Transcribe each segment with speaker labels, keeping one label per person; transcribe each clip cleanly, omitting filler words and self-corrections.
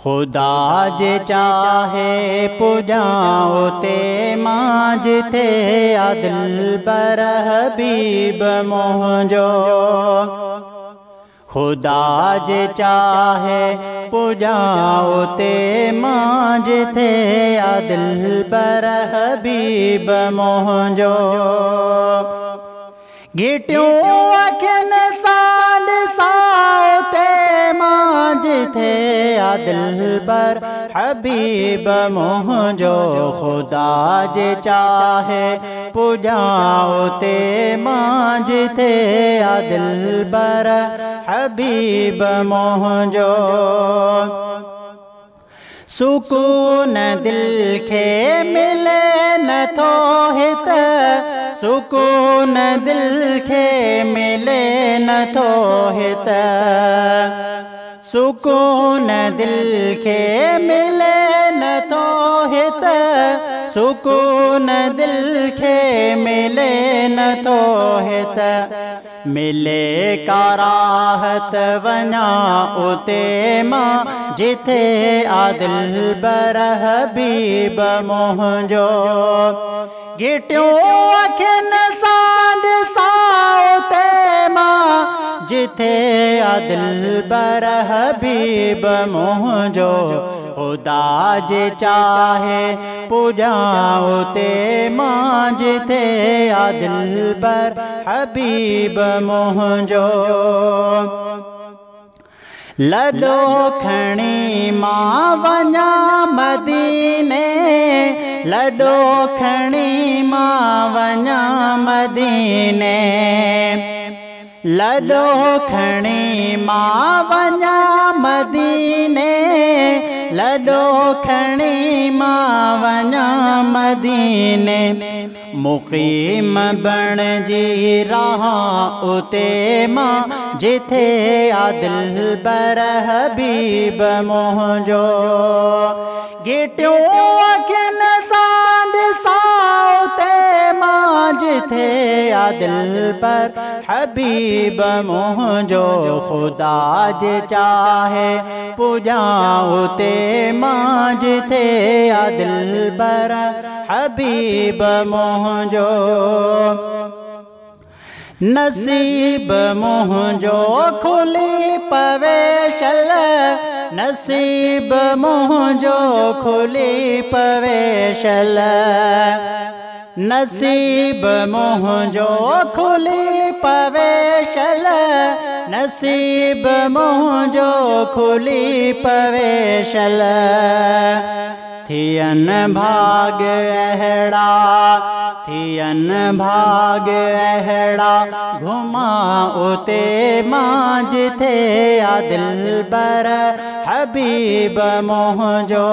Speaker 1: खुदा जे चाहे पुजाओ ते मां जिथे आदिल बर हबीब मोहजो। खुदा जे चाहे पुजाओ ते मां जिथे आदिल बर हबीब मोहजो। गिटियों अखिन सां ॾिसाओ ते मां जिथे आदिल बर हबीब मोहजो। खुदा जे चाहे पुजाओ ते मां जिथे आदिल बर हबीब मोहजो। सुकून दिल खे मिले नथो हित, सुकून दिल खे मिले नथो हित, सुकून दिल खे मिले नथो हित, सुकून दिल खे मिले नथो हित। मिले का राहत वञा उते मां जिथे आदिल बर हबीब मोहजो। गिटियों अखिन सां ॾिसाओ ते मां जिथे आदिल बर हबीब मोहजो। खुदा जे चाहे पुजाओ ते मां जिथे आदिल बर हबीब मोहजो। लॾो खणी मां वञा मदीने, लॾो खणी मां वञा मदीने, लॾो खणी मां वञा मदीने, लॾो खणी मां वञा मदीने। मुक़ीम बणजी रहा उते मां जिथे आदिल बर हबीब मोहजो। गिटियों अखिन सां ॾिसाओ ते मां जिथे आदिल बर हबीब मोहजो। खुदा जे चाहे पुजाओ ते मां जिथे आदिल बर हबीब मोहजो। नसीब मोहजो खुली पवे शल, नसीब मोहजो खुली पवे शल, नसीब मोहजो खुली पवे शल, नसीब मोहजो खुली पवे शल। थियन भाग अहड़ा, थियन भाग अहड़ा घुमा उते मां जिथे आदिल बर हबीब मोहजो।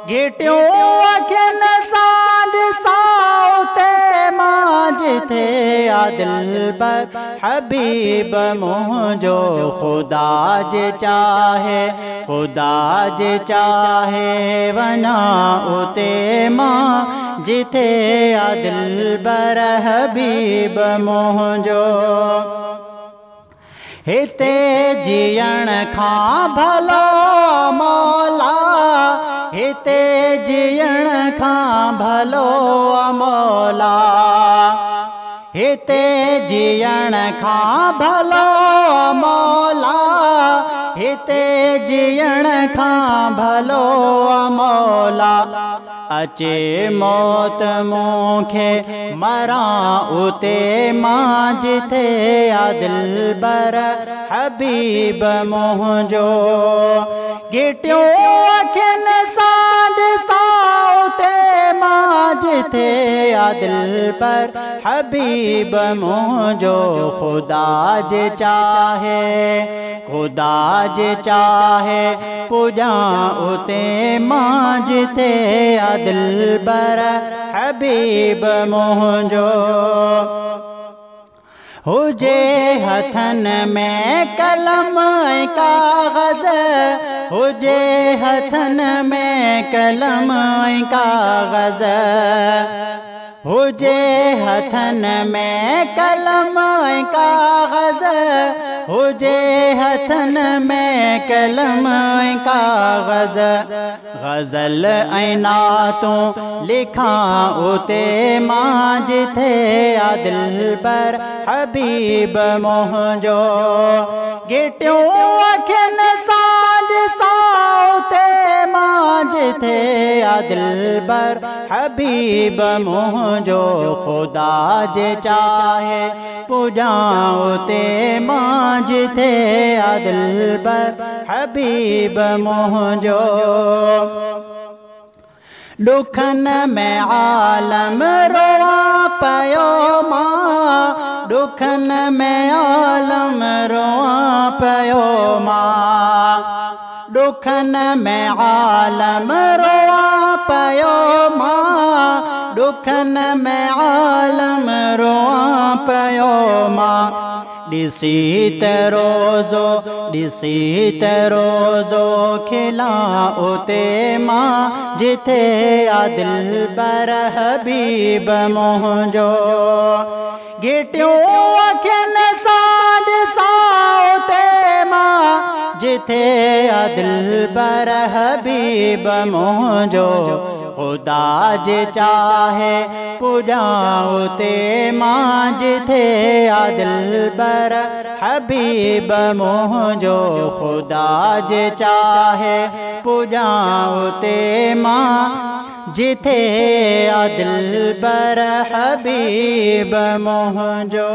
Speaker 1: गिटियों अखिन सां ॾिसाओ ते मां जिथे आदिल बर हबीब मोहजो। खुदा जे चाहे, खुदा जे चाहे वञा उते मां जिथे आदिल बर हबीब मोहजो। हिते जीअण खां भलो मौला, हिते जीअण खां भलो मौला, हिते जीअण खां भलो मौला, हिते जीअण खां भलो मौला। अचे मौत मूंखे मरां उते मां जिथे आदिल बर हबीब मोहजो। गिटियों अखिन सां ॾिसाओ ते मां जिथे आदिल बर हबीब मोहजो। खुदा जे चाहे, खुदा जे चाहे पुजाओ ते मां जिथे आदिल बर हबीब मोहजो। हुजे हथन में कलम ऐं काग़ज़, हुजे हथन में कलम ऐं काग़ज़, हुजे हथन में कलम ऐं काग़ज़, हुजे हथन में कलम कागज़ गज़ल ऐनातों लिखा उते मां जिथे आदिल पर हबीब मोहजो गिटियों अखिन साज साउते मां जिथे आदिल पर हबीब मोहजो खुदा जे चाहे पुजाउते मां जिथे आदिल पर हबीब मोहजो दुखन में आलम रोआ पयो मां दुखन में आलम रोआ पयो मां दुखन में आलम रोआ पयो मां दुखन में आलम रोआ पयो मां ॾिसी त रोज़ो खिला उते मां जिथे आदिल पर हबीब मोहजो गिटियों अखिन साड साउते मां जिथे आदिल पर हबीब मोहजो खुदा जे चाहे पुजाउते मां जिथे आदिल पर हबीब मोहजो खुदा जे चाहे पुजाउते मां जिथे आदिल पर हबीब मोहजो।